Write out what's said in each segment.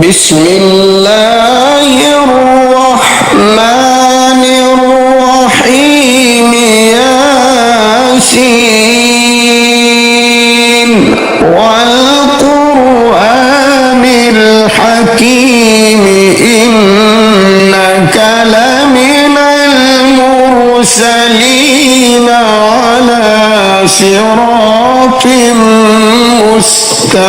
बिस्मिल्लाहिर्रहमानिर्रहीम यासीन वल कुरआनिल हकीम इन्नका लमिनल मुरसलीन अला सिरातिम मुस्तकीम।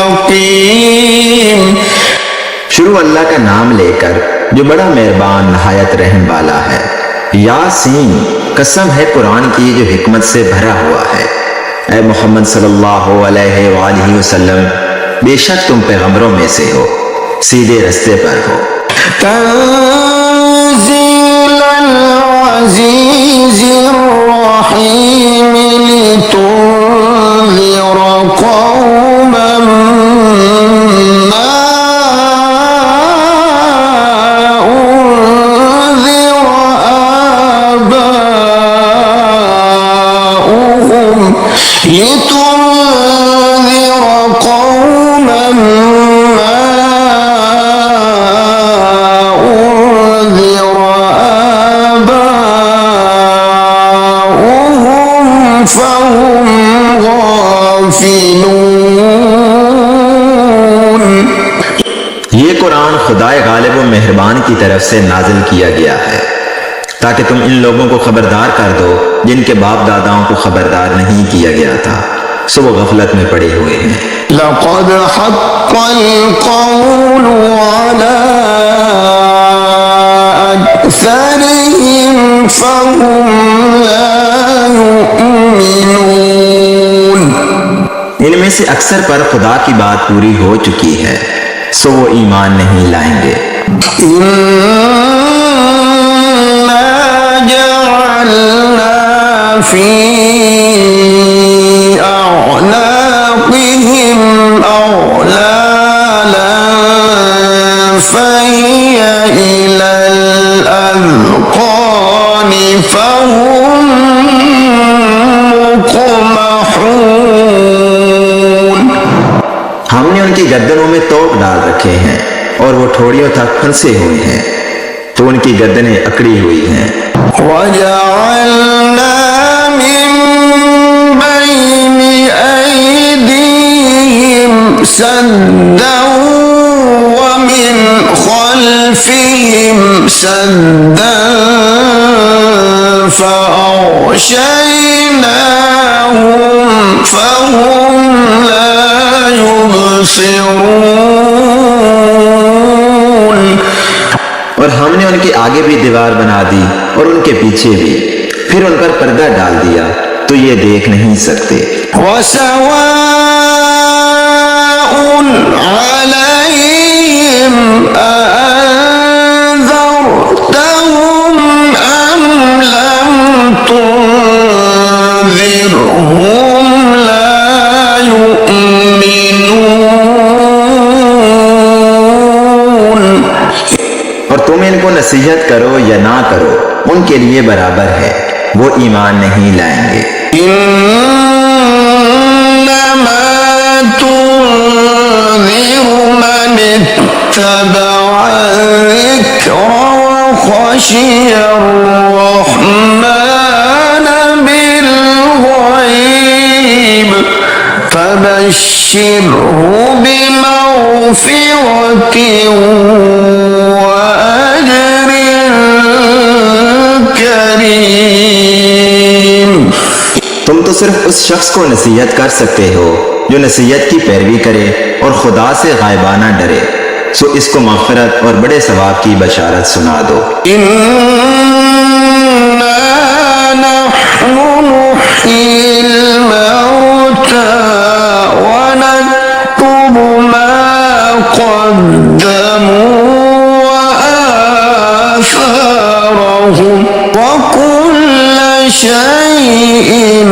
शुरू अल्लाह का नाम लेकर जो बड़ा मेहरबान नहायत रहम वाला है। यासीन, कसम है कुरान की जो हिकमत से भरा हुआ है। ऐ मोहम्मद सल्लल्लाहु अलैहि वसल्लम, बेशक तुम पैगंबरों में से हो, सीधे रास्ते पर हो। तंज़ीलल अज़ीज़िर रहीम लितुन्ज़िरा कौमन मा उन्ज़िरा आबाउहुम लितुन्ज़िरा कौमन मा उन्ज़िरा आबाउहुम फहुम गाफिलून। ये कुरान खुदाए गालिब व मेहरबान की तरफ से नाजिल किया गया है ताकि तुम इन लोगों को खबरदार कर दो जिनके बाप दादाओं को खबरदार नहीं किया गया था, सो वो गफलत में पड़े हुए हैं। लक़द हक़्क़ल क़ौलु अला अक्सरिहिम फ़हुम ला युमिनून। इनमें से अक्सर पर खुदा की बात पूरी हो चुकी है, सो वो ईमान नहीं लाएंगे। इन्ना जअलना फी अअनाक़िहिम अग़लालन फ़हिय इलल अज़क़ानि फ़हुम मुक़महून। हमने उनकी गर्दनों में तोप डाल रखे हैं और वो ठोड़ियों तक फंसे हुए हैं, तो उनकी गर्दनें अकड़ी हुई हैं। वजअलना मिन बैनि ऐदीहिम सद्दन व मिन खल्फिहिम सद्दन फ़अग़शयनाहुम फ़हुम ला युबसिरून। और हमने उनके आगे भी दीवार बना दी और उनके पीछे भी, फिर उन पर पर्दा डाल दिया तो ये देख नहीं सकते। वसवाउन अलैहिम अअन्ज़रतहुम अम लम तुन्ज़िरहुम ला युमिनून। और तुम इनको नसीहत करो या ना करो, उनके लिए बराबर है, वो ईमान नहीं लाएंगे। इन्नमा तुन्ज़िरु मन इत्तबअ ज़िक्र व ख़शिय अर्रहमान बिलग़ैब फबश्शिरहु बिमग़फ़िरतिन व अज्रिन करीम। तुम तो सिर्फ उस शख्स को नसीहत कर सकते हो जो नसीहत की पैरवी करे और खुदा से गायबाना डरे, सो इसको मग़फ़िरत और बड़े सवाब की बशारत सुना दो। इन्ना नहनु नुह्यिल मौता व नक्तुबु मा क़द्दमू व आसारहुम व कुल्ल शैइन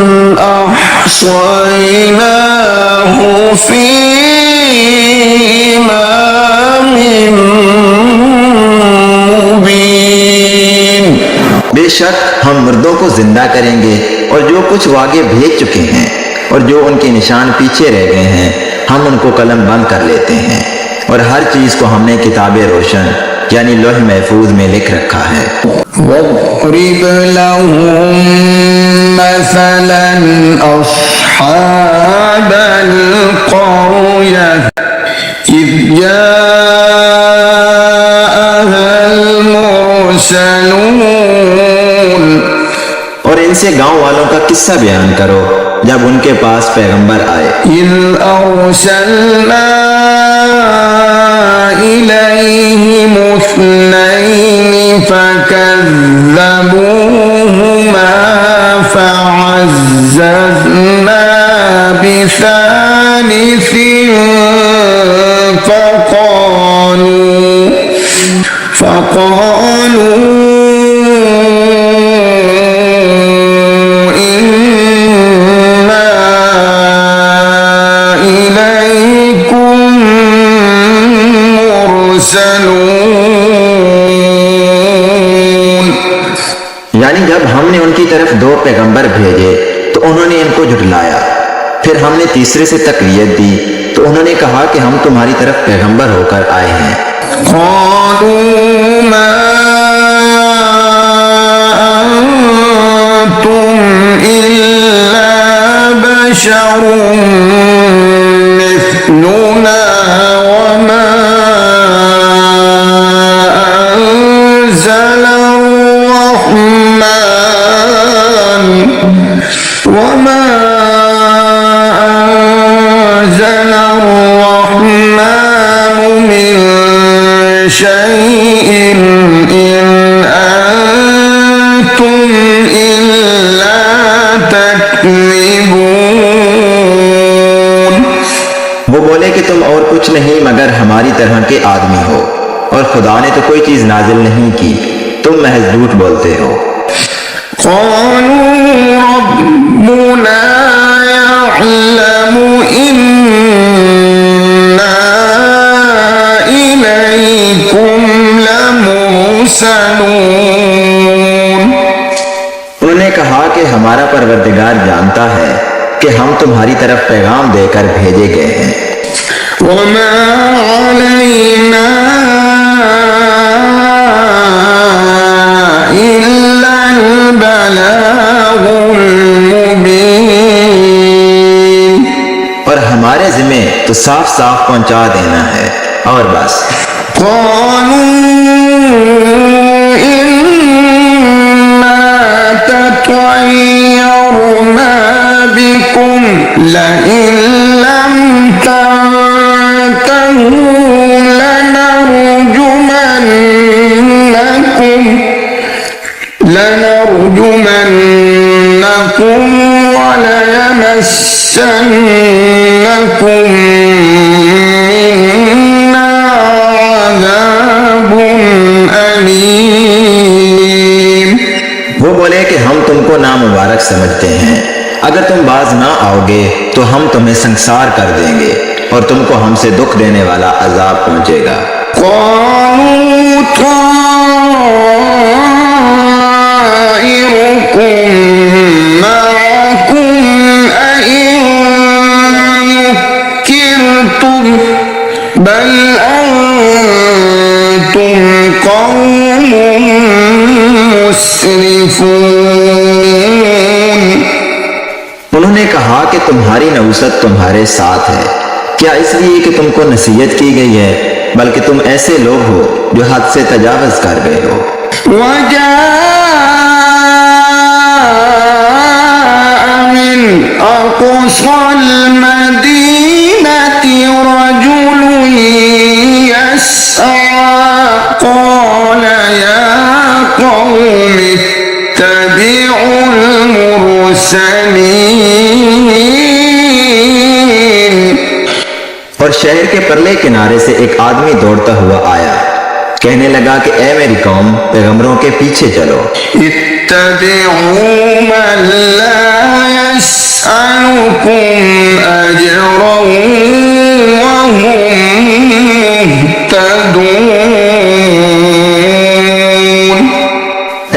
अहसयनाहु फी इमामिन मुबीन। बेशक हम मुर्दों को जिंदा करेंगे और जो कुछ वो आगे भेज चुके हैं और जो उनके निशान पीछे रह गए हैं हम उनको कलम बंद कर लेते हैं और और हर चीज को हमने किताब रोशन यानी लौह महफूज में लिख रखा है। واضرب لهم مثلا أصحاب القرية إذ جاءها المرسلون। और इनसे गांव वालों का किस्सा बयान करो जब उनके पास पैगंबर आए। إذ أرسلنا إليهم اثنين فكذبوهما فعززنا بثالث فقالوا यानी जब हमने उनकी तरफ दो पैगंबर भेजे तो उन्होंने इनको झुठलाया। फिर हमने तीसरे से तकरीयत दी तो उन्होंने कहा कि हम तुम्हारी तरफ पैगंबर होकर आए हैं। वो बोले कि तुम और कुछ नहीं मगर हमारी तरह के आदमी हो और खुदा ने तो कोई चीज नाजिल नहीं की, तुम महज झूठ बोलते हो। उन्होंने कहा कि हमारा परवरदिगार जानता है कि हम तुम्हारी तरफ पैगाम देकर भेजे गए हैं। वमा अलैना इल्लल बलागुल मुबीन। और हमारे जिम्मे तो साफ साफ पहुंचा देना है और बस। لئن لم تنتهوا لنرجمنكم وليمسنكم منا عذاب أليم। वो बोले कि हम तुमको नामुबारक समझते हैं, अगर तुम बाज ना आओगे तो हम तुम्हें संसार कर देंगे और तुमको हमसे दुख देने वाला अजाब पहुंचेगा। बल अंतुम कौम मुस्रिफून। उन्होंने कहा कि तुम्हारी नौसत तुम्हारे साथ है, क्या इसलिए कि तुमको नसीहत की गई है, बल्कि तुम ऐसे लोग हो जो हद से तजावज कर गए हो। मिन अक़सल मदीनति रजुल यस्आ क़ाल या क़ौम इत्तबिउल मुरसलीन। और शहर के परले किनारे से एक आदमी दौड़ता हुआ आया, कहने लगा कि ए मेरी कौम, पैगंबरों के पीछे चलो। इत्तबिउ मन ला यसअलुकुम अजरन व हुम मुहतदून।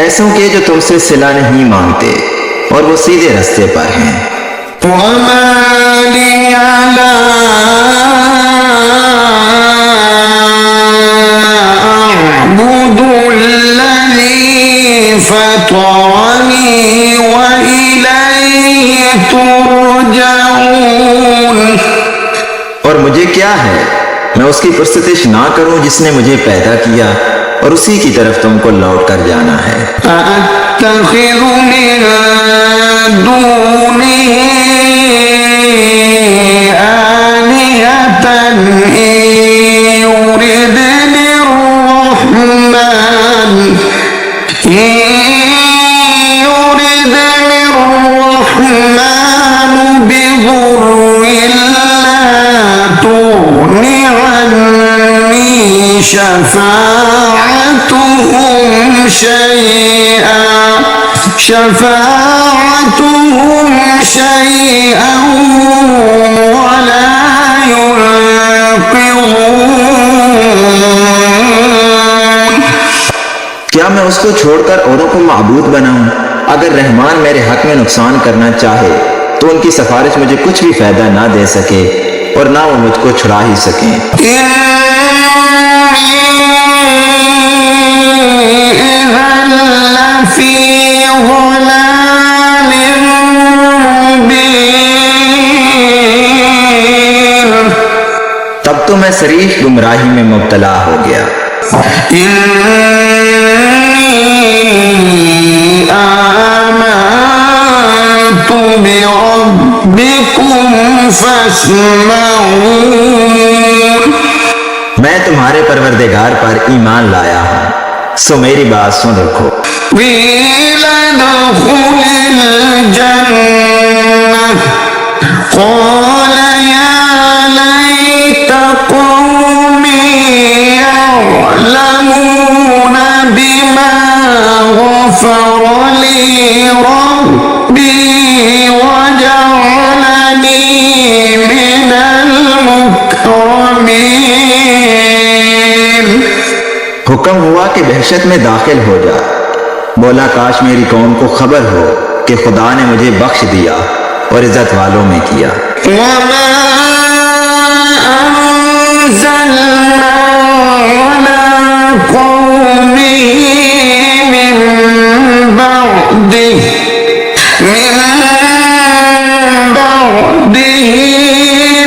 ऐसों के जो तुमसे सिला नहीं मांगते और वो सीधे रास्ते पर हैं। वमा लिया ला فطرني وإليه ترجعون। और मुझे क्या है, मैं उसकी पुरस्तिश ना करूं जिसने मुझे पैदा किया और उसी की तरफ तुमको लौट कर जाना है। أأتخذ من دونه آلهة إن يردني الرحمن بضر لا تغن عني شفاعتهم شيئا ولا ينقذون। क्या मैं उसको छोड़कर औरों को माबूद बनाऊं? अगर रहमान मेरे हक में नुकसान करना चाहे तो उनकी सिफारिश मुझे कुछ भी फायदा ना दे सके और ना वो मुझको छुड़ा ही सके। तब तो मैं सरीफ गुमराही में मुब्तला हो गया। आमनतु बिरब्बिकुम फस्मऊन। मैं तुम्हारे परवरदिगार पर ईमान लाया हूँ, सो मेरी बात सुन रखो। قال يا ليت قومي يعلمون بما غفر لي ربي وجعلني من المكرمين। हुक्म हुआ कि दहशत में दाखिल हो जा। बोला काश मेरी कौम को खबर हो कि खुदा ने मुझे बख्श दिया और इज्जत वालों में किया। वमा अंज़लना अला कौमिही मिन बअदिही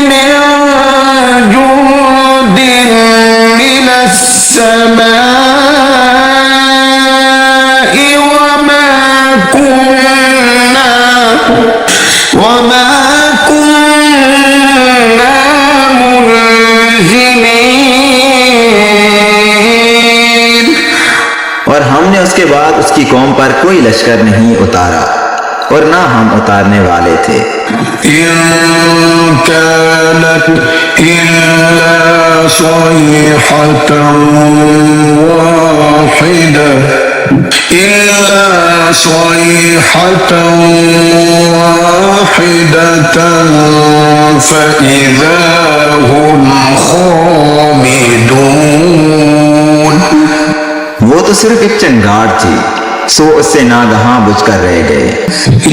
मिन जुंदिन मिनस समाई वमा कुन्ना मुनज़िलीन। और हमने उसके बाद उसकी कौम पर कोई लश्कर नहीं उतारा और ना हम उतारने वाले थे। इन कानत इल्ला सयहतन वाहिदतन फइज़ा हुम खामिदून। वो तो सिर्फ एक चंगार थी, सो उससे नागहां बुझकर रह गए।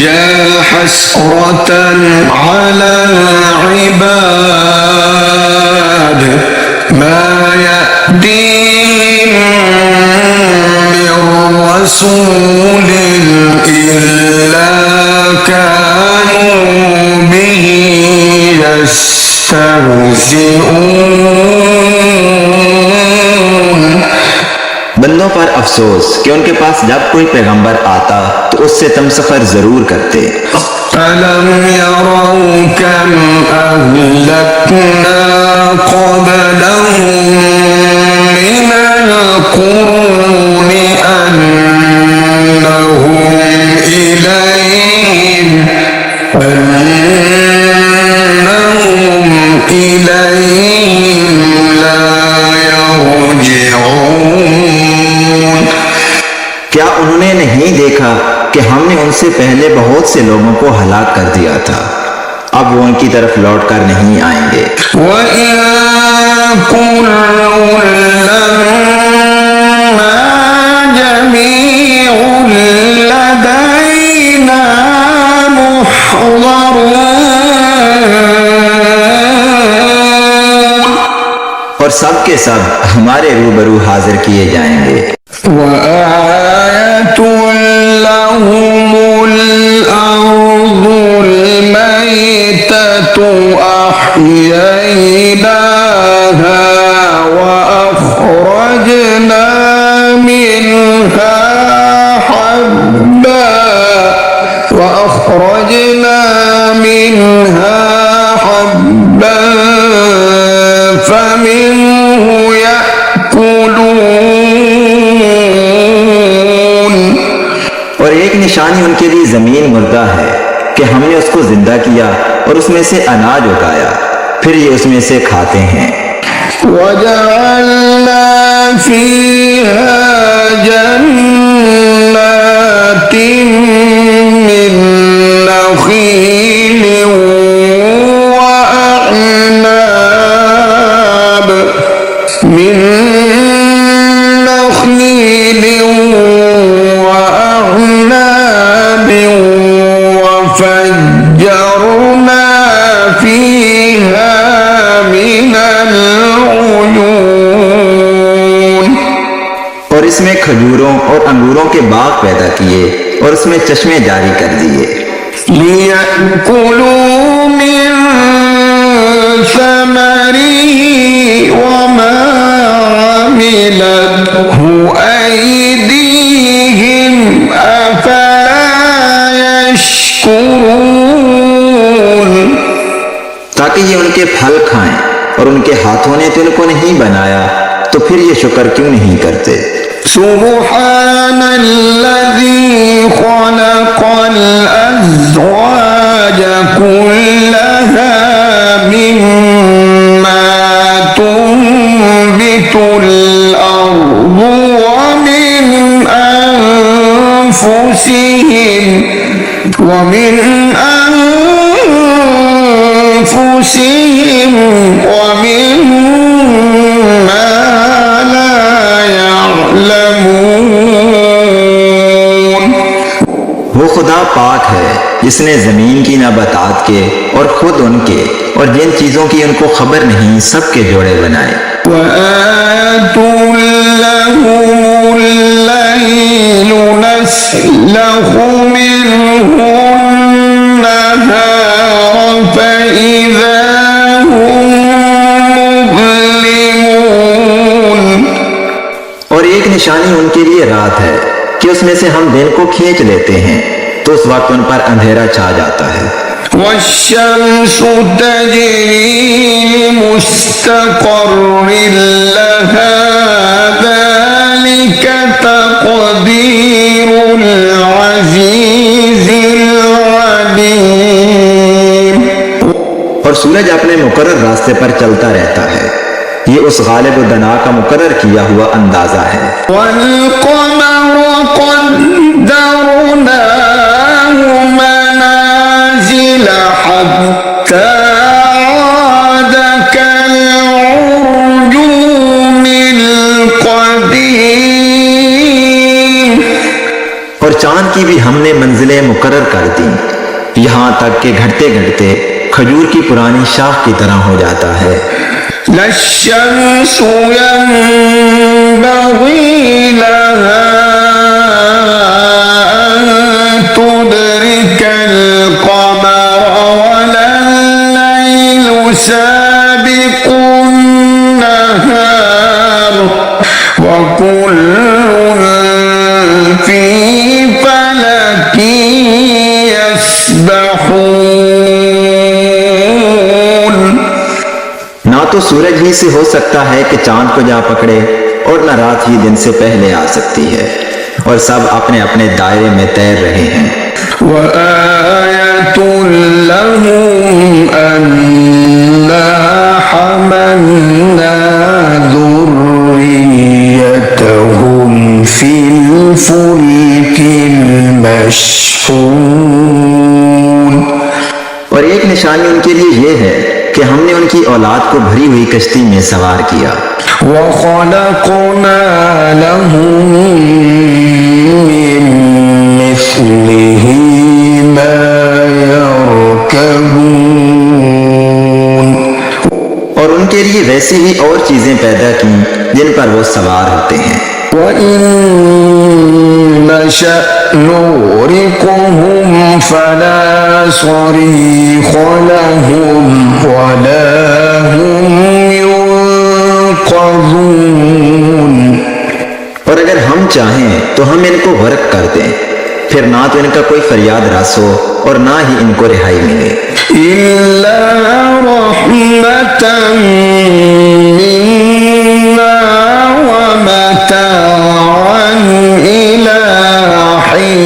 या हसरतन अला इबाद मा यअतीहिम मिर रसूलिन इल्ला कानू बिही यस्तहज़िऊन। बंदों पर अफसोस कि उनके पास जब कोई पैगंबर आता तो उससे तमसखर जरूर करते। अलम यरौ कम अहलकना क़ब्लहुम मिनल क़ुरूनि अन्नहुम इलैहिम ला यरजिऊन। क्या उन्होंने नहीं देखा कि हमने उनसे पहले बहुत से लोगों को हलाक कर दिया था, अब वो उनकी तरफ लौट कर नहीं आएंगे। और सब के सब हमारे रूबरू हाजिर किए जाएंगे। वआयतुल لهم الأرض الميتة أحييناها وأخرجنا منها حبا فمنه يأكلون। और एक निशानी उनके लिए जमीन मुर्दा है कि हमने उसको जिंदा किया और उसमें से अनाज उगाया, फिर ये उसमें से खाते हैं। वजअलना फीहा जन्नातिन मिन नखील वअअनाब وفجرنا فيها من العيون। और इसमें खजूरों और अंगूरों के बाग पैदा किए और उसमें चश्मे जारी कर दिए। लियअकुलू मिन समरिही वमा अमिलतहु ऐदीहिम अफला यशकुरून। ताकि ये उनके फल खाएं, और उनके हाथों ने तो इनको नहीं बनाया, तो फिर ये शुक्र क्यों नहीं करते। सुब्हानल्लज़ी खलक़ल अज़वाज कुल्लहा मिम्मा तुंबितुल अर्दु व मिन अनफुसिहिम वमिम्मा ला यअलमून। वो खुदा पाक है जिसने जमीन की नबातात के और खुद उनके और जिन चीजों की उनको खबर नहीं सबके जोड़े बनाए। وآتوا لهم الليل نسلخ منه النهار فإذا هم مظلمون। और एक निशानी उनके लिए रात है कि उसमें से हम दिन को खींच लेते हैं, तो उस वक्त उन पर अंधेरा छा जाता है। والشمس تجري لمستقر لها ذلك تقدير العزيز العليم। और सूरज अपने मुकर्रर रास्ते पर चलता रहता है, ये उस गालिब व दना का मुकर्रर किया हुआ अंदाजा है। والقمر قدرناه منازل حتى عاد كالعرجون القديم। और चांद की भी हमने मंजिलें मुकर्रर कर दी, यहाँ तक कि घटते घटते खजूर की पुरानी शाख की तरह हो जाता है। लश्शम्स यंबग़ी लहा अन तुदरिकल क़मर वल्लैलु साबिक़ुन नहार वकुल्लुन फ़ी फ़लकिन यस्बहून। ना तो सूरज ही से हो सकता है कि चांद को जा पकड़े, और न रात ही दिन से पहले आ सकती है, और सब अपने अपने दायरे में तैर रहे हैं। वआयतुन लहुम अन्ना हमलना ذُرِّيَّتَهُمْ फिल फुल्किल मशहून। और एक निशानी उनके लिए ये है कि हमने उनकी औलाद को भरी हुई कश्ती में सवार किया। वख़लक़ना लहुम मिन मिस्लिही मा यरकबून। और उनके लिए वैसी ही और चीजें पैदा की जिन पर वो सवार होते हैं। وإن نشأ نغرقهم فلا صريخ لهم ولا هم ينقذون। और अगर हम चाहें तो हम इनको गर्क कर दें, फिर ना तो इनका कोई फरियाद रस हो और ना ही इनको रिहाई मिले। इल्ला रहमतन मिन्ना व मताअन इला हीन।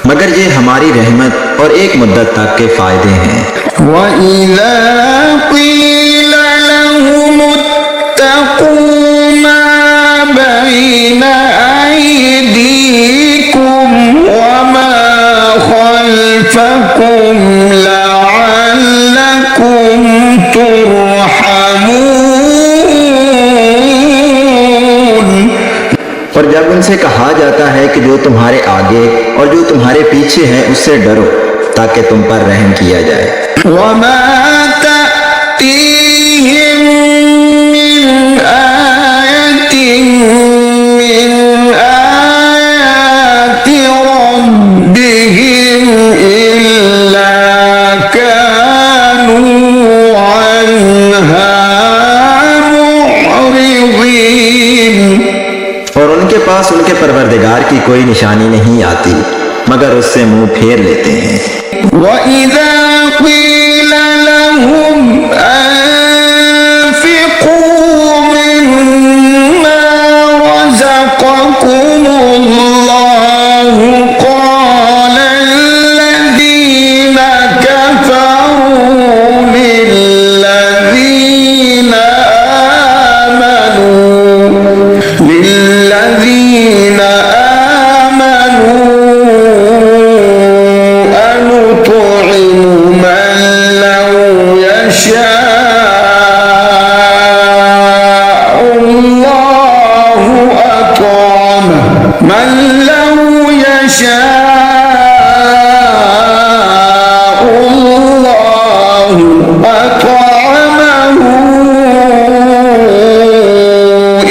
मगर ये हमारी रहमत और एक मुद्दत तक के फायदे हैं। व इज़ा क़ीला लहुम इत्तक़ू मा बैन अयदीकुम व मा खल्फकुम लअल्लकुम तुरहमून। और जब उनसे कहा जाता है कि जो तुम्हारे आगे और जो तुम्हारे पीछे है उससे डरो ताकि तुम पर रहम किया जाए। वमा तअतीहिम मिन आयतिन मिन आयाति रब्बिहिम इल्ला कानू अन्हा मुअरिदीन। और उनके पास उनके परवरदिगार की कोई निशानी नहीं आती मगर उससे मुंह फेर लेते हैं। वइज़ा क़ीला लहुम अन्फ़िक़ू मिम्मा रज़क़कुमुल्लाहु क़ाला अल्लज़ीना कफ़रू लिल्लज़ीना आमनू अनुत'iमु मन लौ यशाअल्लाहु अत'अमहु मन लौ यशाअल्लाहु अत'अमहु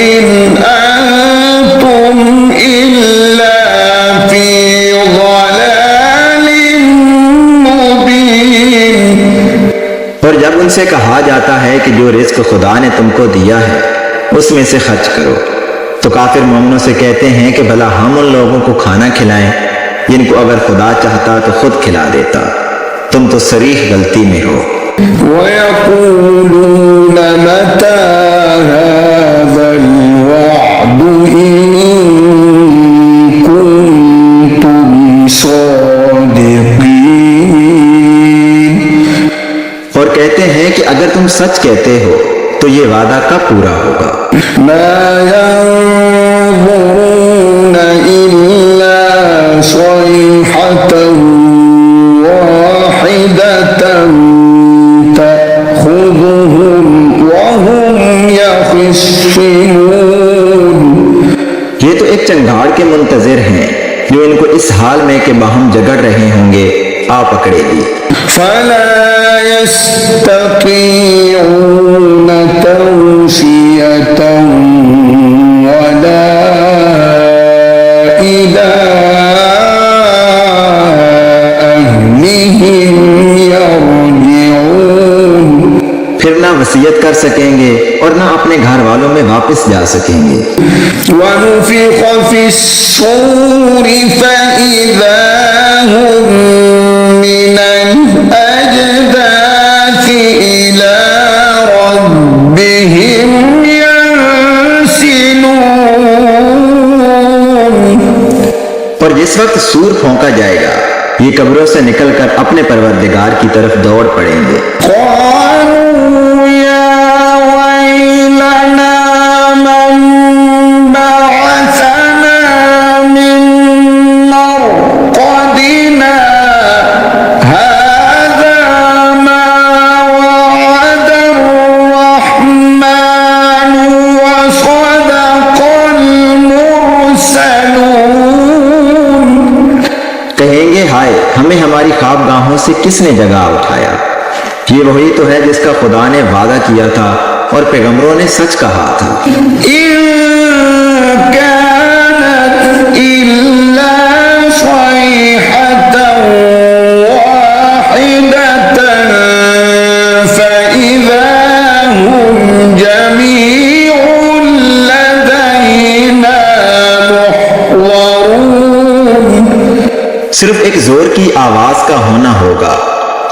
इन अंतुम इल्ला फी ज़लालिम मुबीन। और जब उनसे कहा जाता है कि जो रिज्क खुदा ने तुमको दिया है उसमें से खर्च करो, तो काफिर मोमिनों से कहते हैं कि भला हम उन लोगों को खाना खिलाएं जिनको अगर खुदा चाहता तो खुद खिला देता, तुम तो सरीह गलती में हो। वयक़ूलून मता हाज़ल वअदु इन कुन्तुम सादिक़ीन। और कहते हैं कि अगर तुम सच कहते हो तो ये वादा कब पूरा होगा। मा यंज़ुरून इल्ला सयहतन वाहिदतन तअख़ुज़ुहुम वहुम यख़िस्सिमून। ये तो एक चंगाड़ के मुंतजिर हैं जो इनको इस हाल में कि बाहम झगड़ रहे होंगे आ पकड़ेगी। फला यस्ततीऊन तौसियतन वला इला अहलिहिम यरजिऊन। फिर ना वसीयत कर सकेंगे और ना अपने घर वालों में वापस जा सकेंगे। वनुफ़िख़ फ़िस्सूर फ़इज़ा हुम मिनल अजदाथि इला रब्बिहिम यंसिलून। और जिस वक्त सूर फौंका जाएगा ये कब्रों से निकलकर अपने परवरदिगार की तरफ दौड़ पड़ेंगे। क़ालू या वैलना मन बअसना मिन मरक़दिना हाज़ा मा वअदर रहमानु व सदक़ल मुरसलून। कहेंगे हाय हमें हमारी ख्वाबगाहों से किसने जगा उठाया। ये वही तो है जिसका खुदा ने वादा किया था और पैगंबरों ने सच कहा था। इन कानत इल्ला सयहतन वाहिदतन फइज़ा हुम जमीउन लदैना मुहज़रून। सिर्फ एक जोर की आवाज का होना होगा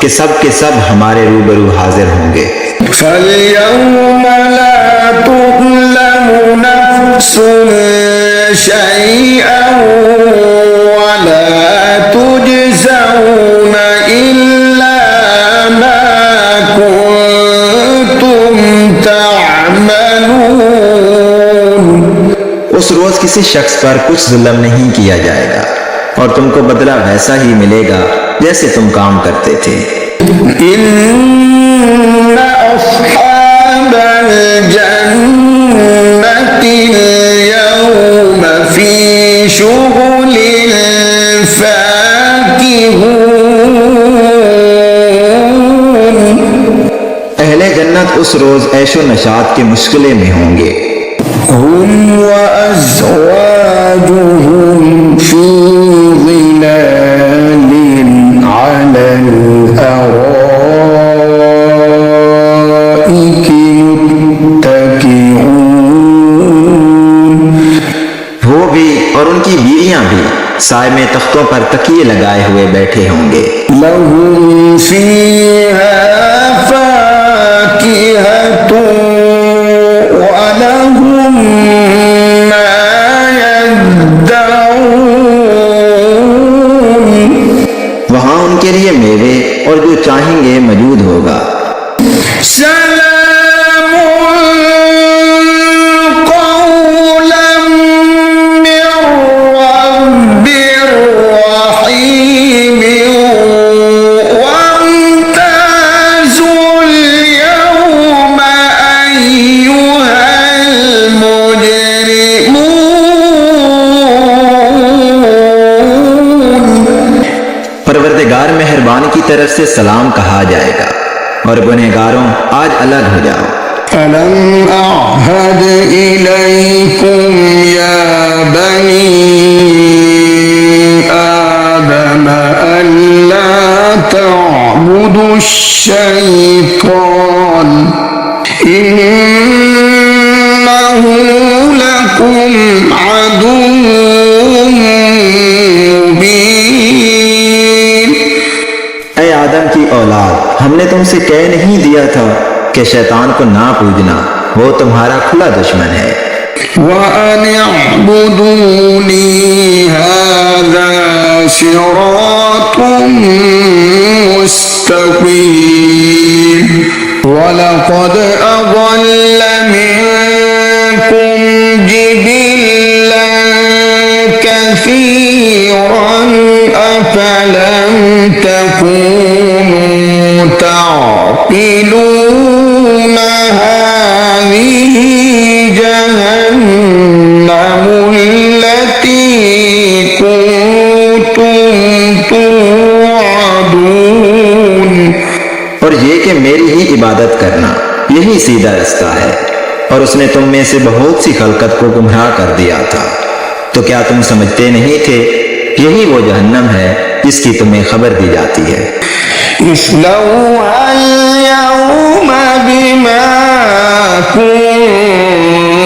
कि सब के सब हमारे रूबरू हाजिर होंगे। فَالْيَوْمَ لَا تُظْلَمُ نَفْسٌ شَيْئًا وَلَا تُجْزَوْنَ إِلَّا مَا كُنتُمْ تَعْمَلُونَ। उस रोज किसी शख्स पर कुछ जुल्म नहीं किया जाएगा और तुमको बदला वैसा ही मिलेगा जैसे तुम काम करते थे। إن أصحاب الجنة اليوم في شغل فاكهون। अहले जन्नत उस रोज ऐशो नशात के मुश्किले में होंगे। هم وأزواجهم في ظلال على الأرائك متكئون। वो भी और उनकी बीवियां भी साय में तख्तों पर तकिए लगाए हुए बैठे होंगे। لهم فيها فاكهة ولهم ما يدعون। वहां उनके लिए मेवे और जो चाहेंगे मौजूद होगा। سلام قولا من رب رحيم وامتازوا اليوم أيها المجرمون। परवरदिगार मेहरबान की तरफ से सलाम कहा जाएगा और गुनहगारों आज अलग हो जाओ। ألم أعهد إليكم يا بني آدم ألا تعبدوا الشيطان إنه لكم عدو مبين। ऐ आदम की औलाद, हमने तुमसे कह नहीं दिया था कि शैतान को ना पूजना, वो तुम्हारा खुला दुश्मन है। وأن اعبدوني هذا صراط مستقيم ولقد أضل منكم جبلا كثيرا أفلم تكونوا تعقلون هذه جهنم التي كنتم توعدون। और ये कि मेरी ही इबादत करना यही सीधा रास्ता है और उसने तुम में से बहुत सी खलकत को गुमराह कर दिया था। तो क्या तुम समझते नहीं थे यही वो जहन्नम है जिसकी तुम्हें खबर दी जाती है। اصلوها اليوم بما كنتم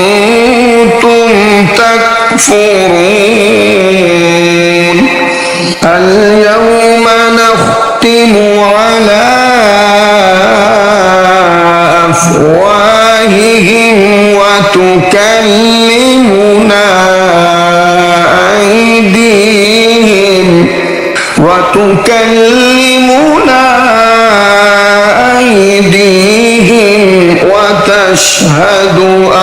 تكفرون اليوم نختم على أفواههم وتكلمنا أيديهم وتشهد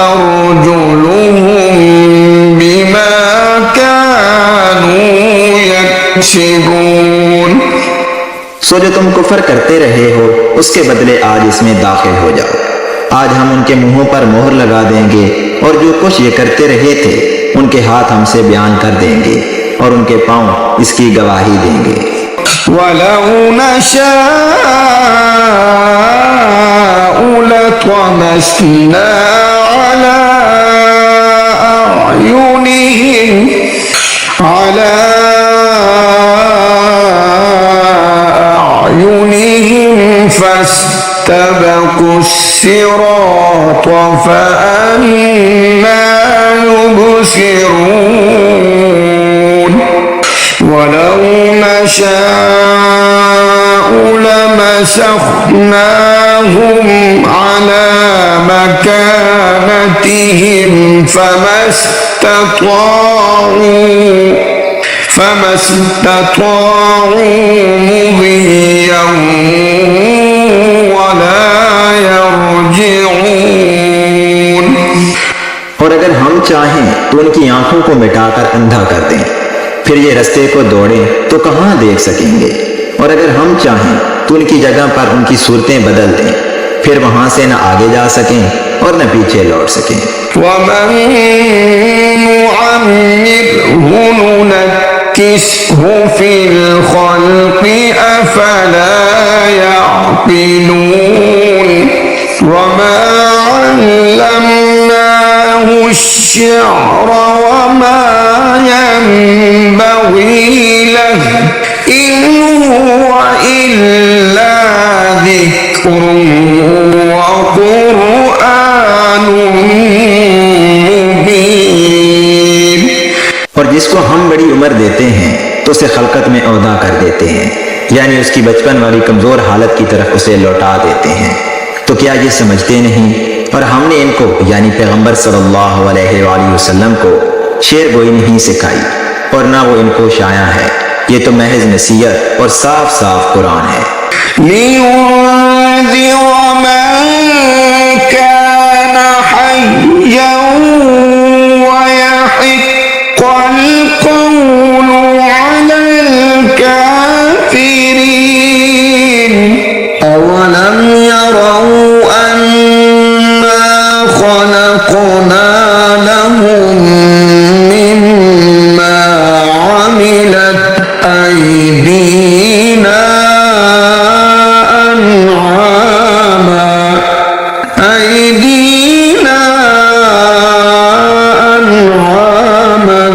أرجلهم بما كانوا يكسبون। सो जो तुम कुफर करते रहे हो उसके बदले आज इसमें दाखिल हो जाओ। आज हम उनके मुंहों पर मोहर लगा देंगे और जो कुछ ये करते रहे थे उनके हाथ हमसे बयान कर देंगे और उनके पांव इसकी गवाही देंगे। ولو نشاء لطمسنا على أعينهم فاستبقوا الصراط فأنى يبصرون ولو نشاء لمسخناهم على مكانتهم فما استطاعوا مضيا ولا يرجعون। और अगर हम चाहें तो उनकी आंखों को मिटाकर अंधा कर दें, फिर ये रास्ते को दौड़ें तो कहां देख सकेंगे। और अगर हम चाहें तो उनकी जगह पर उनकी सूरतें बदल दें, फिर वहां से न आगे जा सकें और न पीछे लौट सकें। वमन नुअम्मिरहु नुनक्किसहु फिल खल्क़ि अफला यअक़िलून वमा अल्लमनाहु अश्शिअर वमा यंबग़ी लहु इन हुव इल्ला ज़िक्रुन व क़ुरआनुन मुबीन। और जिसको हम बड़ी उम्र देते हैं तो उसे खलकत में औदा कर देते हैं, यानी उसकी बचपन वाली कमजोर हालत की तरफ उसे लौटा देते हैं। तो क्या ये समझते नहीं? और हमने इनको यानी पैगंबर सल्लल्लाहु अलैहि वसल्लम को शेर गोई नहीं सिखाई और ना वो इनको शाया है। ये तो महज नसीहत और साफ साफ कुरान है। लियुन्ज़िर मन कान हय्यन वयहिक़्क़ल क़ौलु अलल काफ़िरीन अवलम यरौ अन्ना खलक़ना लहुम मिम्मा अमिलत أيدينا أنعاما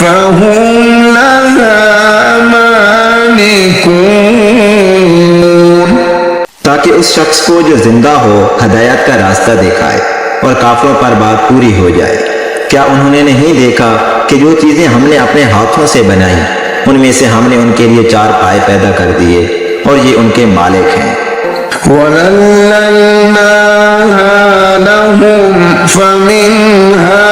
فهم لها مالكون। ताकि उस शख्स को जो जिंदा हो हदायत का रास्ता दिखाए और काफिरों पर बात पूरी हो जाए। क्या उन्होंने नहीं देखा कि जो चीजें हमने अपने हाथों से बनाई उनमें से हमने उनके लिए 4 पाए पैदा कर दिए और ये उनके मालिक हैं। وَذَلَّلْنَاهَا لَهُمْ فَمِنْهَا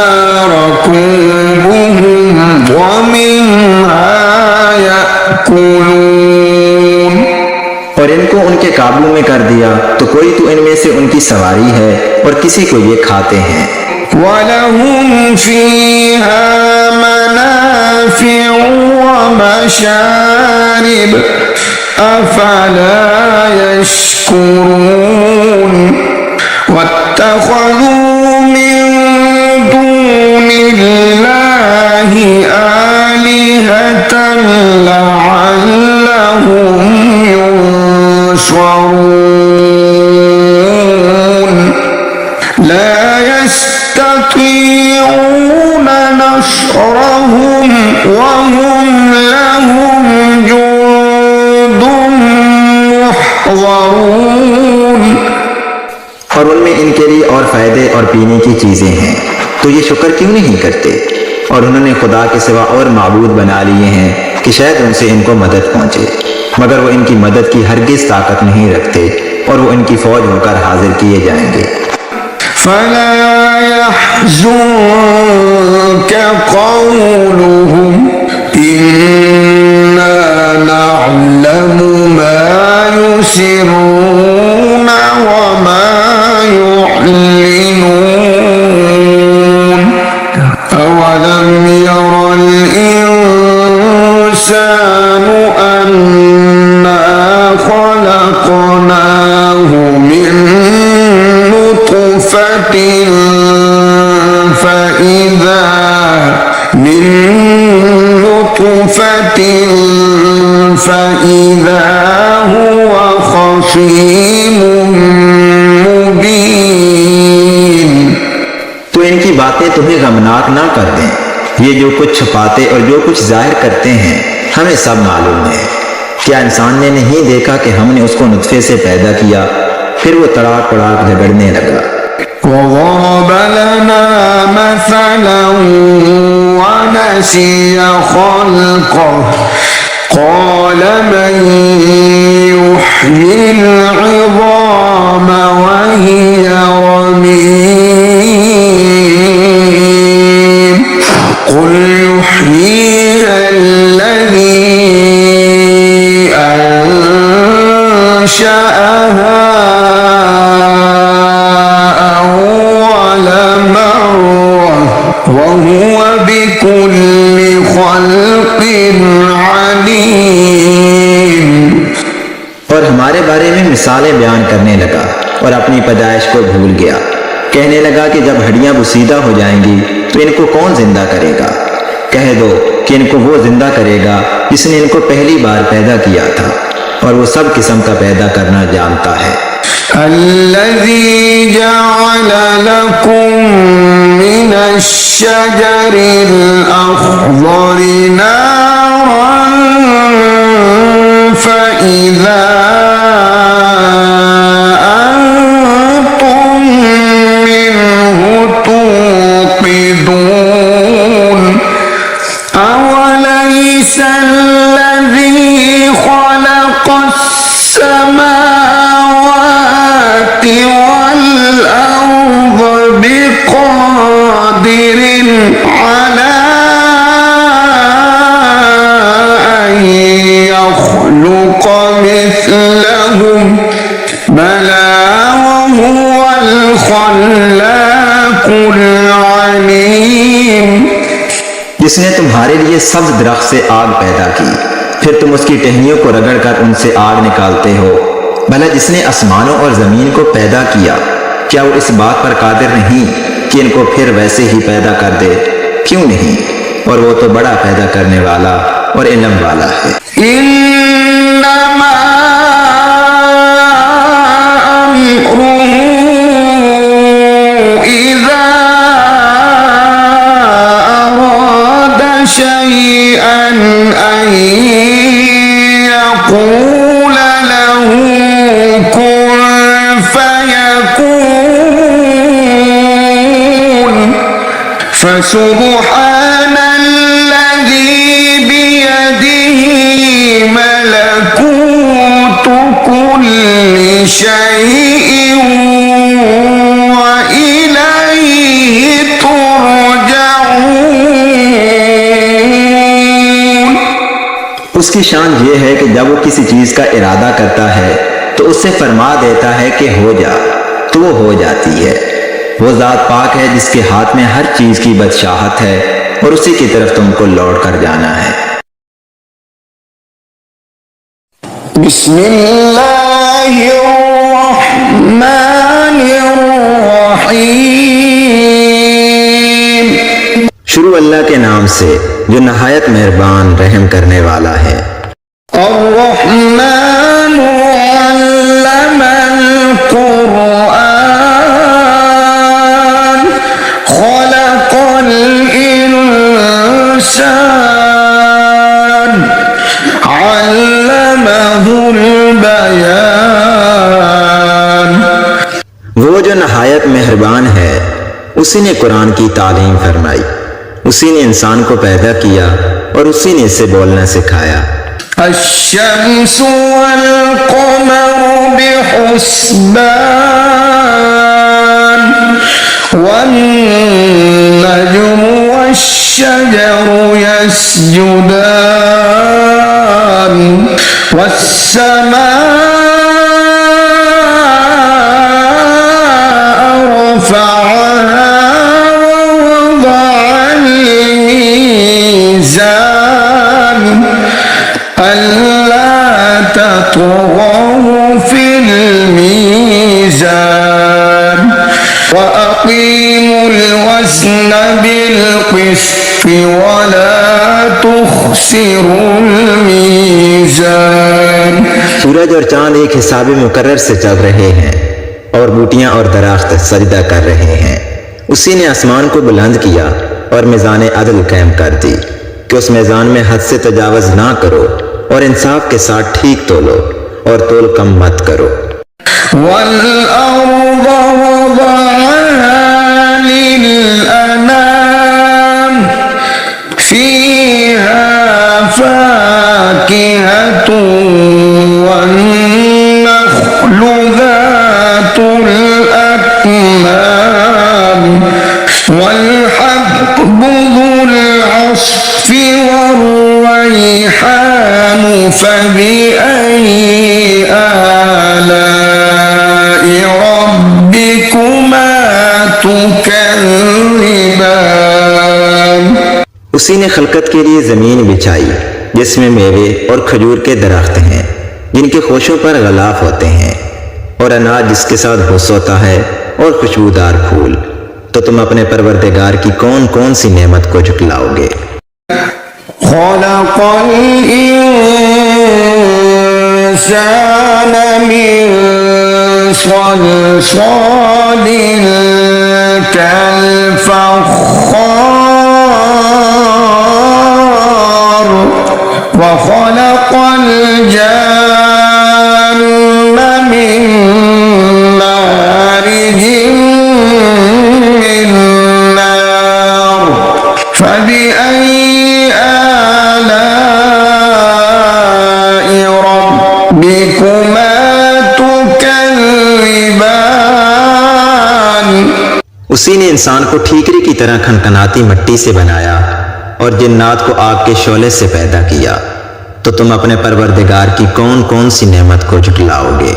رَكُوبُهُمْ وَمِنْهَا يَأْكُلُونَ। और इनको उनके काबू में कर दिया तो कोई तो इनमें से उनकी सवारी है और किसी को ये खाते हैं। وَلَهُمْ فِيهَا مَنَافِعُ وَمَشَارِبُ أَفَلَا يَشْكُرُونَ وَاتَّخَذُوا مِن دُونِ اللَّهِ آلِهَةً لَعَلَّهُمْ يُنصَرُونَ لا يستطيعون نصرهم وهم لهم جند محضرون। और उनमें इनके लिए और फायदे और पीने की चीजें हैं, तो ये शुक्र क्यों नहीं करते? और उन्होंने खुदा के सिवा और माबूद बना लिए हैं कि शायद उनसे इनको मदद पहुंचे, मगर वो इनकी मदद की हरगिज ताकत नहीं रखते और वो इनकी फौज होकर हाजिर किए जाएंगे। فلا يحزنك قولهم إنا نعلم ما يسرون وما يعلنون أولم ير الإنسان أنا خلقناه من نطفة فإذا هو خصيم मुबीन। तो इनकी बातें तुम्हें गमनाक ना कर दें। ये जो कुछ छुपाते और जो कुछ जाहिर करते हैं हमें सब मालूम है। क्या इंसान ने नहीं देखा कि हमने उसको नुत्फे से पैदा किया, फिर वो तड़ाक तड़ाक झगड़ने लगा। وضرب لنا مثلا ونسي خلقه قال من يحيي العظام وهي رميم قل يحييها الذي أنشأها وهو بكل خلق عليم। और हमारे बारे में मिसालें बयान करने लगा और अपनी पैदाइश को भूल गया। कहने लगा कि जब हड्डियां बुसीदा हो जाएंगी तो इनको कौन जिंदा करेगा। कह दो कि इनको वो जिंदा करेगा जिसने इनको पहली बार पैदा किया था और वो सब किस्म का पैदा करना जानता है। الذي جعل لكم من الشجر الأخضر نارا فإذا أنتم منه توقدون أوليس الذي خلق السماوات والأرض بقادر على أن يخلق مثلهم بلى وهو الخلاق العليم। जिसने तुम्हारे लिए सब्ज दरख्त से आग पैदा की, फिर तुम उसकी टहनियों को रगड़कर उनसे आग निकालते हो। भला जिसने आसमानों और जमीन को पैदा किया, क्या वो इस बात पर कादिर नहीं कि इनको फिर वैसे ही पैदा कर दे? क्यों नहीं? और वो तो बड़ा पैदा करने वाला और इल्म वाला है। इन्नमा अम्रुहु इज़ा अरादा शैअन अन यक़ूल लहू कुन फयकून फसुब्हान الذي بيده ملكوت كل شيء وإليه ترجعون। उसकी शान ये है कि जब वो किसी चीज का इरादा करता है तो उससे फरमा देता है कि हो जा, तो वो हो जाती है। वो जात पाक है जिसके हाथ में हर चीज की बादशाहत है और उसी की तरफ तुमको लौट कर जाना है। बिस्मिल्लाहिर्रहमानिर्रहीम। शुरू अल्लाह के नाम से जो नहायत मेहरबान रहम करने वाला है। अर्रहमानु अल्लमल कुरआन खलक़ल इंसान अल्लमहुल बयान। वो जो नहायत मेहरबान है उसी ने कुरान की तालीम फरमाई, उसी ने इंसान को पैदा किया और उसी ने इसे बोलना सिखाया। अश्शम्सु वल क़मरु बिहुस्बान वन नज्मु वश्शजरु यस्जुदान वस्समाअ रफ़अहा ववضعल मीज़ान अल्ला तत्गौ फिल मीज़ान وأقيموا الوزن بالقسط ولا تخسروا الميزان। सूरज और चांद एक हिसाब मुकर्रर से चल रहे हैं और बूटियां और दरख्त सजदा कर रहे हैं। उसी ने आसमान को बुलंद किया और मिजान अदल कायम कर दी कि उस मिजान में हद से तजावज ना करो और इंसाफ के साथ ठीक तोलो और तोल कम मत करो। والأرض وضعها للأنام فيها فاكهة والنخل ذات الأكمام والحب ذو العصف والريحان فبأي آلاء ربكما تكذبان। उसी ने खलकत के लिए जमीन बिछाई जिसमें मेवे और खजूर के दरख्त हैं जिनके खोशों पर गलाफ होते हैं और अनाज जिसके साथ हुस होता है और खुशबूदार फूल। तो तुम अपने परवरदिगार की कौन कौन सी नेमत को झुटलाओगे। خلق الإنسان من صلصال كالفخار وخلق الجان من مارج من نار فبأي آلاء ربكما تكذبان। उसी ने इंसान को ठीकरी की तरह खनखनाती मिट्टी से बनाया और जिन्नात को आग के शोले से पैदा किया। तो तुम अपने परवरदिगार की कौन कौन सी नेमत को झुटलाओगे।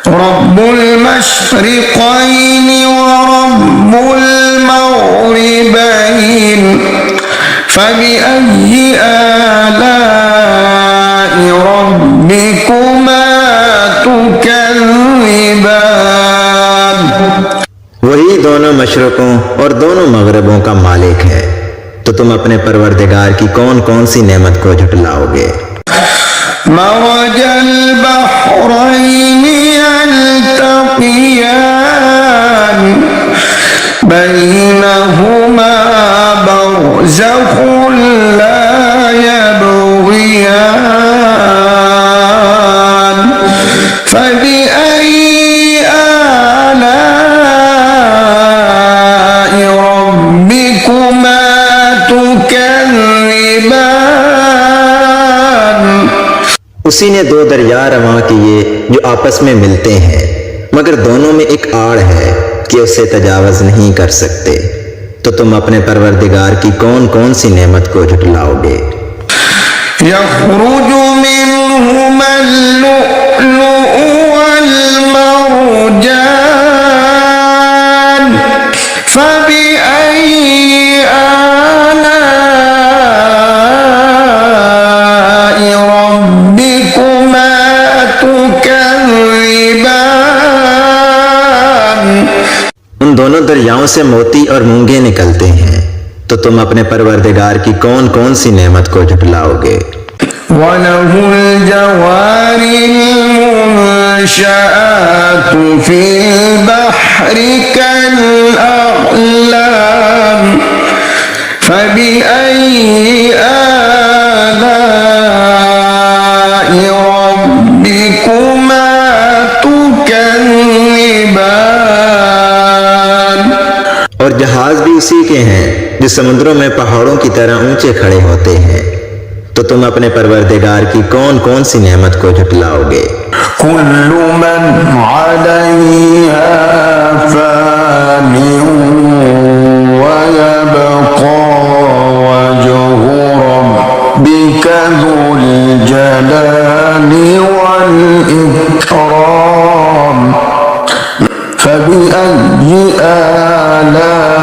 रब्बुल मशरिक़ैन व रब्बुल मग़रिबैन फबिअय्यि आलाइ रब्बिकुमा तुकज़्ज़िबान। वही दोनों मशरकों और दोनों मगरबों का मालिक है। तो तुम अपने परवरदिगार की कौन कौन सी नेमत को झुटलाओगे। मरजल बहरैनि यल्तक़ियान बैनहुमा बरज़ख़ुन ला यबग़ियान फबिअय्यि आलाइ रब्बिकुमा तुकज़्ज़िबान। उसी ने दो दरिया रवां किए जो आपस में मिलते हैं मगर दोनों में एक आड़ है कि उसे तजावज नहीं कर सकते। तो तुम अपने परवरदिगार की कौन कौन सी नेमत को झुटलाओगे। यख़रुजु मिन्हुमा अल-लुअ्लुअु वल-मरजान फबिअय्यि आलाइ रब्बिकुमा तुकज़्ज़िबान। उन दोनों दरियाओं से मोती और मूंगे निकलते हैं। तो तुम अपने परवरदिगार की कौन कौन सी नेमत को झुटलाओगे। वलहुल जवारिल मुंशआतु फिल बहरि कल अअलाम फबिअय्यि आलाइ रब्बिकुमा तुकज़्ज़िबान। और जहाज भी उसी के हैं जो समुद्रों में पहाड़ों की तरह ऊंचे खड़े होते हैं। तो तुम अपने परवरदिगार की कौन कौन सी नेमत को झुटलाओगे। कुल्लु मन अलैहा फानिन व यबक़ा वजहु रब्बिका ज़ुल जलाली वल इकराम फबिअय्यि आलाइ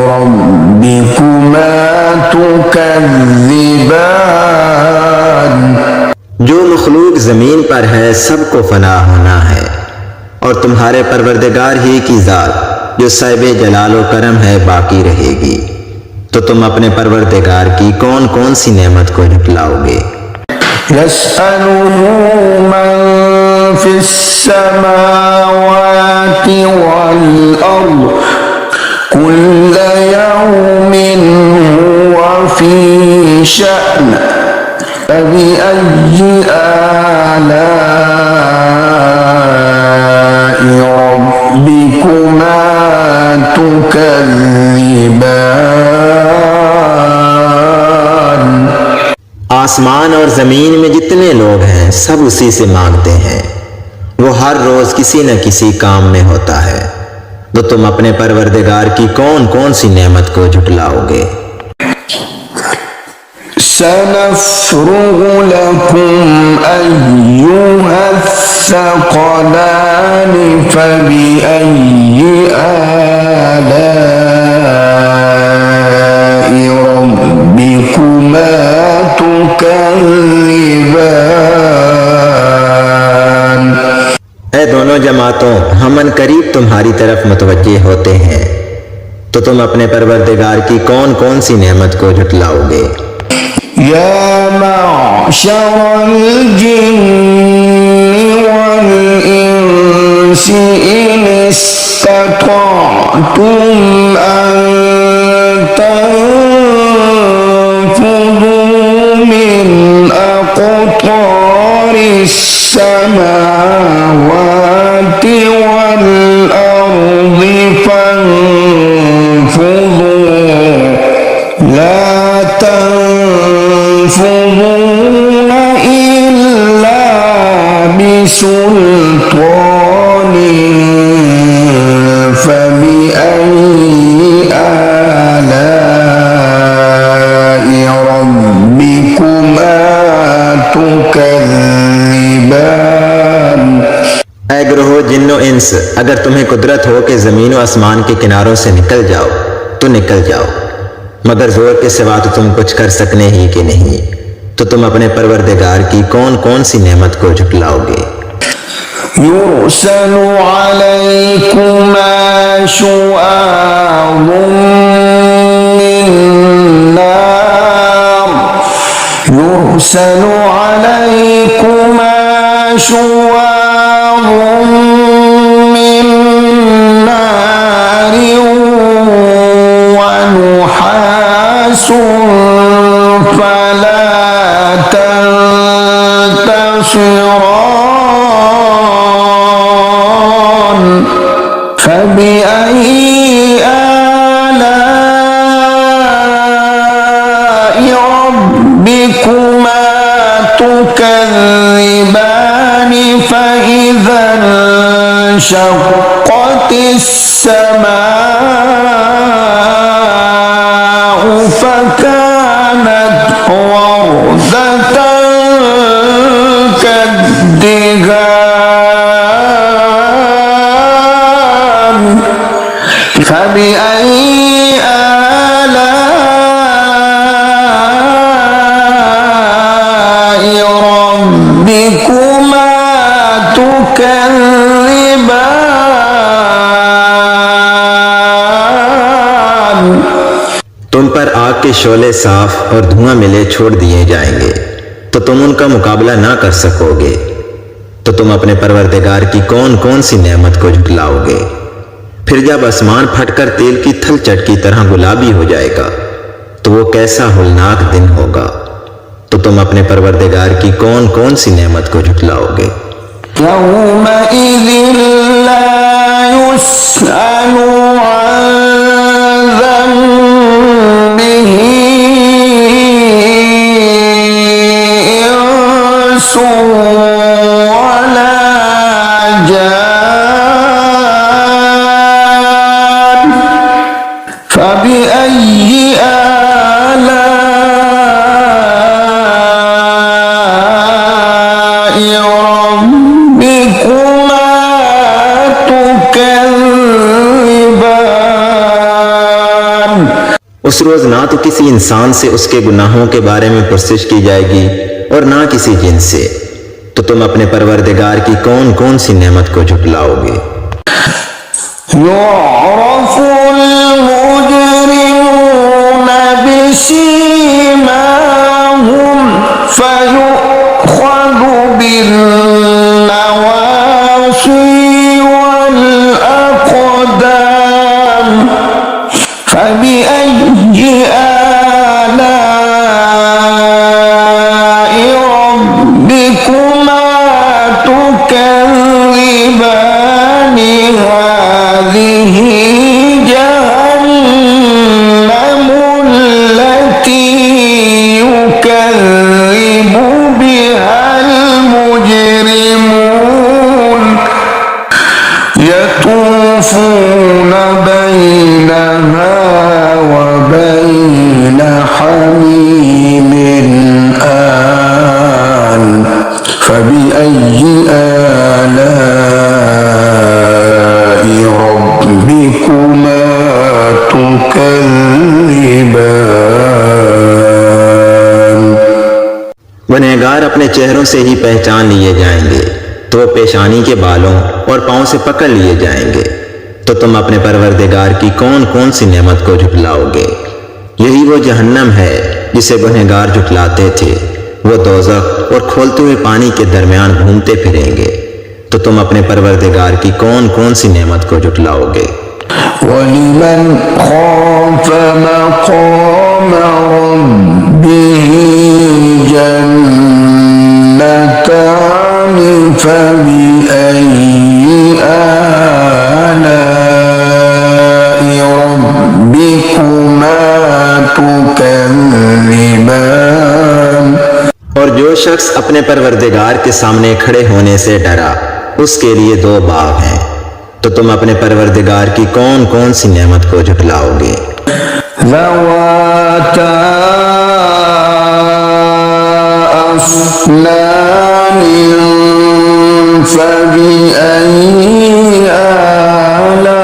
रब्बिकुमा तुकज़्ज़िबान। जो मखलूक जमीन पर है सबको फना होना है और तुम्हारे परवरदिगार ही की जात जो साहिबे जलालो करम है बाकी रहेगी। तो तुम अपने परवरदिगार की कौन कौन सी नेमत को झुटलाओगे? यसअलुहु मन फिस समावाति वल अर्द कुल्ल यौमिन हुवा फी शअन फबिअय्यि आलाइ रब्बिकुमा तुकज़्ज़िबान। आसमान और जमीन में जितने लोग हैं सब उसी से मांगते हैं। वो हर रोज किसी न किसी काम में होता है। तो तुम अपने परवरदिगार की कौन कौन सी नेमत को झुटलाओगे? सनफ्रुगु लकुम अय्युहस्सक़लानि फबिअय्यि आलाइ रब्बिकुमा तुकज़्ज़िबान। ऐ दोनों जमातों, हम करीब तुम्हारी तरफ मुतवज्जे होते हैं। तो तुम अपने परवरदिगार की कौन कौन सी नेमत को झुटलाओगे? या मअशरल जिन्नि वल इंसि इन इस्ततअतुम अन तंफुदू मिन अक़तारिस समावाति वल अर्दि फंफुदू ला तंफुदून इल्ला बिसुल्तानिन फबिअय्यि आलाइ रब्बिकुमा तुकज़्ज़िबान। ऐ ग्रोहो जिन्नो इंस, अगर तुम्हें कुदरत हो कि जमीन व आसमान के किनारों से निकल जाओ तो निकल जाओ, मगर जोर के सिवा तो तुम कुछ कर सकने ही कि नहीं। तो तुम अपने परवरदिगार की कौन कौन सी नेमत को झुटलाओगे? युरसलु अलैकुमा शुआबुम मिन नार युरसलु अलैकुमा शुआबुम मिन नार व नुहासुन फला तंतसिरान फबिअय्यि आलाइ रब्बिकुमा तुकज़्ज़िबान फइज़ा इंशक़्क़तिस समाउ फकानत वरदतन कद्दिगान फबिअय्यि आलाइ रब्बिकुमा तुकज़्ज़िबान। तुम पर आग के शोले साफ और धुआं मिले छोड़ दिए जाएंगे, तो तुम उनका मुकाबला ना कर सकोगे। तो तुम अपने परवरदिगार की कौन कौन सी नेमत को झुटलाओगे? फिर जब आसमान फटकर तेल की थलचट की तरह गुलाबी हो जाएगा तो वो कैसा होलनाक दिन होगा। तो तुम अपने परवरदिगार की कौन कौन सी नेमत को झुटलाओगे? यौमइज़िन ला युस्अलु अन ज़न्बिही इंसुन वला जान फबिअय्यि आलाइ रब्बिकुमा तुकज़्ज़िबान। उस रोज ना तो किसी इंसान से उसके गुनाहों के बारे में पुरसिश की जाएगी और ना किसी जिन से। तो तुम अपने परवरदिगार की कौन कौन सी नेमत को झुटलाओगे। يعرف المجرمون بسيماهم فيؤخذ بالنواصي والأقدام فبأي آلاء ربكما تكذبان هذه جهنم التي يكذب بها المجرمون يطوفون بينها وبين حميم آن فبأي آلاء ربكما تكذبان। गुनहगार अपने चेहरों से ही पहचान लिए जाएंगे तो वो पेशानी के बालों और पांव से पकड़ लिए जाएंगे। तो तुम अपने परवरदिगार की कौन कौन सी नेमत को झुटलाओगे। यही वो जहन्नम है जिसे गुनहगार झुटलाते थे। वो दोज़ख और खोलते हुए पानी के दरमियान घूमते फिरेंगे। तो तुम अपने परवरदिगार की कौन कौन सी नेमत को झुटलाओगे। वलिमन खाफ मक़ाम रब्बिह जन्नतान फबिअय्यि आलाइ रब्बिकुमा तुकज़्ज़िबान। और जो शख्स अपने परवरदिगार के सामने खड़े होने से डरा उसके लिए दो बाव हैं। तो तुम अपने परवरदिगार की कौन कौन सी नेमत को झुटलाओगे। ज़वाता अफ़नान फ़बिअय्यि आलाइ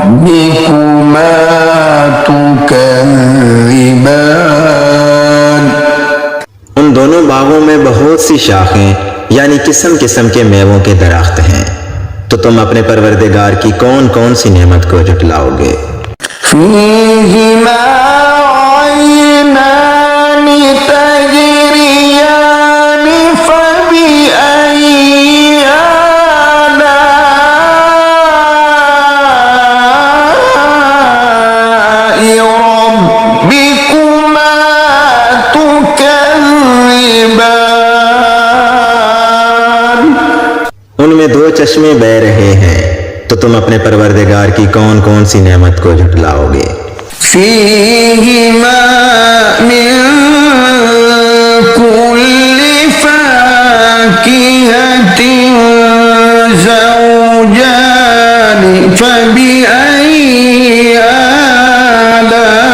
रब्बिकुमा तुकज़्ज़िबान। उन दोनों बागों में बहुत सी शाखें यानी किस्म किस्म के मेवों के दरख्त हैं। तो तुम अपने परवरदिगार की कौन कौन सी नेमत को झुटलाओगे। फ़ीहिमा ऐनान तजरियान फ़बिअय्यि आलाइ रब्बिकुमा तुकज़्ज़िबान। उनमें दो चश्मे बह रहे हैं। तो तुम अपने परवरदिगार की कौन कौन सी नेमत को झुटलाओगे। फ़ीहिमा मिन कुल्लि फ़ाकिहतिन ज़ौजान फ़बिअय्यि आलाइ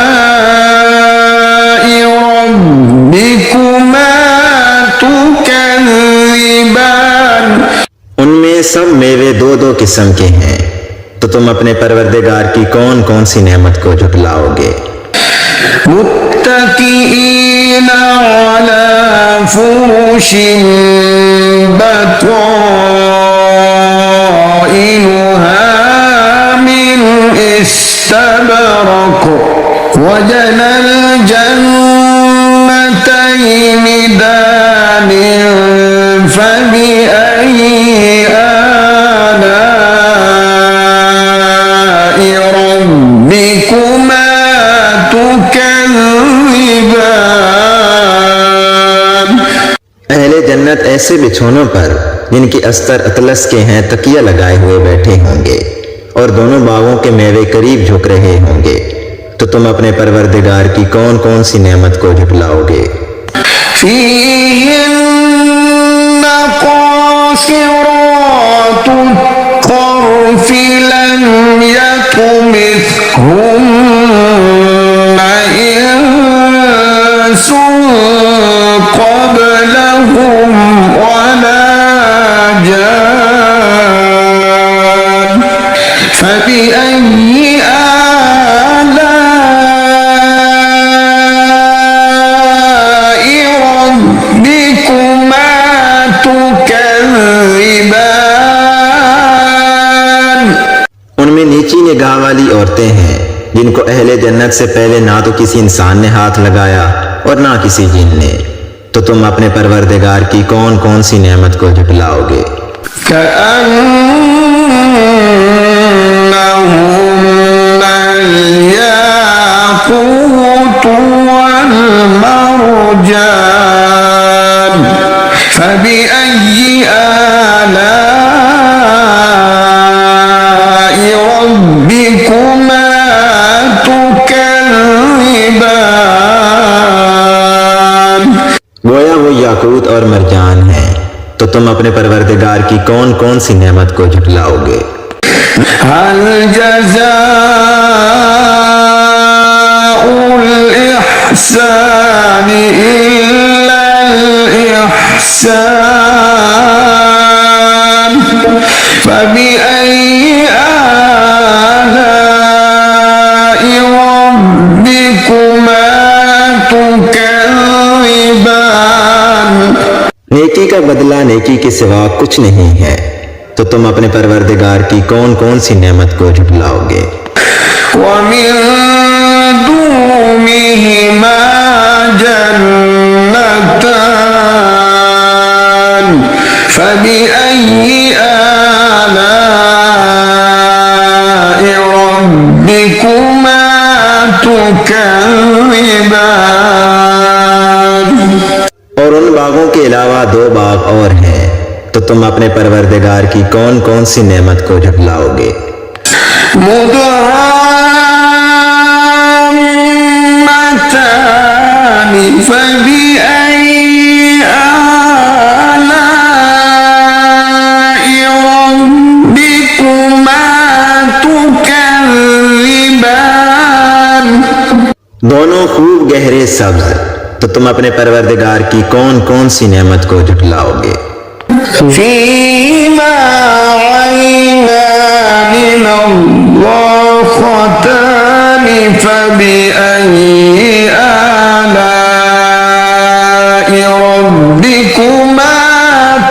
रब्बिकुमा तुकज़्ज़िबान। उनमें सब मेवे दो दो किस्म के हैं। तो तुम अपने परवरदिगार की कौन कौन सी नेमत को झुटलाओगे। मुत्तकीईना अला फुरुशिन बताइनुहा मिन इस्तबरक वजनल जन्नतैनि दान फबिअय्यि आलाइ रब्बिकुमा तुकज़्ज़िबान। अहले जन्नत ऐसे बिछौनों पर जिनकी अस्तर अतलस के हैं तकिया लगाए हुए बैठे होंगे और दोनों बागों के मेवे करीब झुक रहे होंगे। तो तुम अपने परवरदिगार की कौन कौन सी नेमत को झुटलाओगे। फ़ीहिन्न क़ासिरातुत तर्फ़ लम यत्मिथहुन्न इंसुन क़ब्लहुम वला जान फ़बिअय्यि आलाइ निगाह वाली औरतें हैं जिनको अहले जन्नत से पहले ना तो किसी इंसान ने हाथ लगाया और ना किसी जिन ने। तो तुम अपने परवरदिगार की कौन कौन सी नेमत को झुटलाओगे? كأنهن الياقوت والمرجان فبأي آلاء ربكما تكذبان। गोया वो याकूत और मरजान हैं, तो तुम अपने परवरदिगार की कौन कौन सी नेमत को झुटलाओगे? هل جزاء الإحسان إلا الإحسان فبأي آلاء ربكما تكذبان। नेकी का बदला नेकी के सिवा कुछ नहीं है, तो तुम अपने परवरदिगार की कौन कौन सी नेमत को झुटलाओगे? ومن دونهما جنتان فبأي آلاء ربكما تكذبان। और उन बागों के अलावा दो बाग और हैं, तो तुम अपने परवरदिगार की कौन कौन सी नेमत को झुटलाओगे? مدهامتان فبأي آلاء ربكما تكذبان। दोनों खूब गहरे सब्ज, तो तुम अपने परवरदिगार की कौन कौन सी नेमत को झुटलाओगे? فيما عينان نضاختان فبأي آلاء ربكما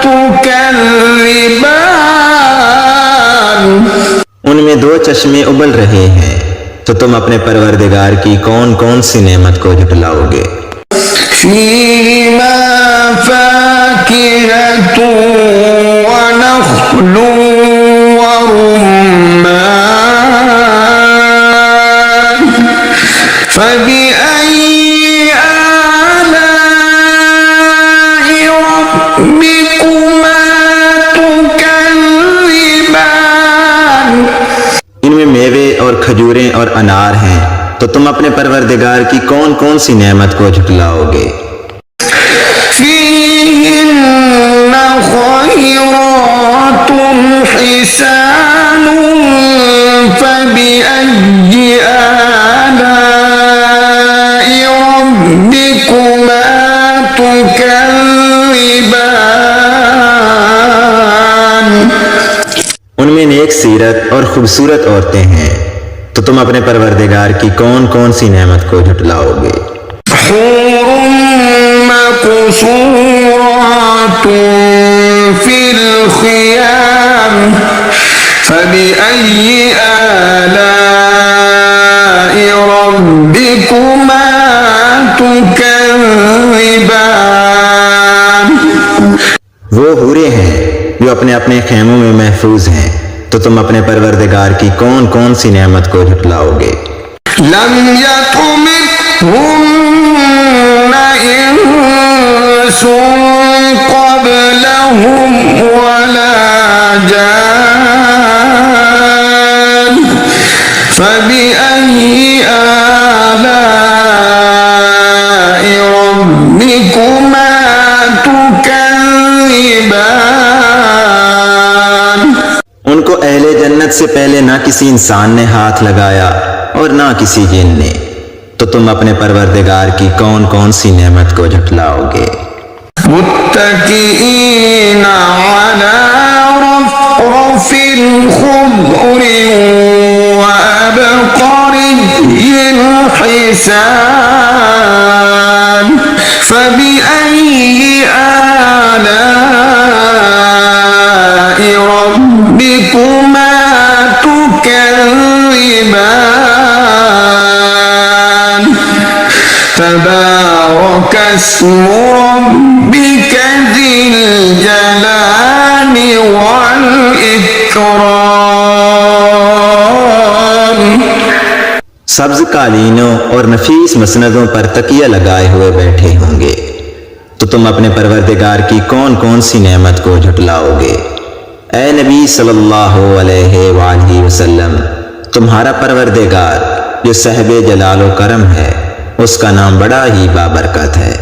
تكذبان। उनमें दो चश्मे उबल रहे हैं, तो तुम अपने परवरदिगार की कौन कौन सी नेमत को झुटलाओगे? فيهما فاكهة ونخل ورمان فبأي آلاء ربكما تكذبان। इनमें मेवे और खजूरें और अनार हैं, तो तुम अपने परवरदिगार की कौन कौन सी नेमत को झुटलाओगे? فيهن خيرات حسان فبأي آلاء ربكما تكذبان। उनमें नेक सीरत और खूबसूरत औरतें हैं, तो तुम अपने परवरदिगार की कौन कौन सी नेमत को झुटलाओगे? حور مقصورات في الخيام فبأي آلاء ربكما تكذبان। वो हूरे हैं जो अपने अपने खेमों में महफूज हैं, तो तुम अपने परवरदिगार की कौन कौन सी नेमत को झुटलाओगे? لم يطمثهن إنس قبلهم ولا جان فبأي آلاء ربكما تكذبان। उनको अहले जन्नत से पहले ना किसी इंसान ने हाथ लगाया और ना किसी जिन ने, तो तुम अपने परवरदिगार की कौन कौन सी नेमत को झुटलाओगे? मुत्तकीईन अला रफ़रफ़ ख़ुद्र व अबक़री हिसान फबिअय्यि आलाइ रब्बिकुमा तुकज़्ज़िबान। تبارك اسم ربك ذي الجلال والإكرام। सब्ज कालीनों और नफीस मसनदों पर तकिया लगाए हुए बैठे होंगे तो तुम अपने परवरदिगार की कौन कौन सी नेमत को झुटलाओगे। ए नबी सल्लल्लाहु अलैहि वसल्लम, तुम्हारा परवरदिगार जो साहिब जलाल व करम है, उसका नाम बड़ा ही बाबरकत है।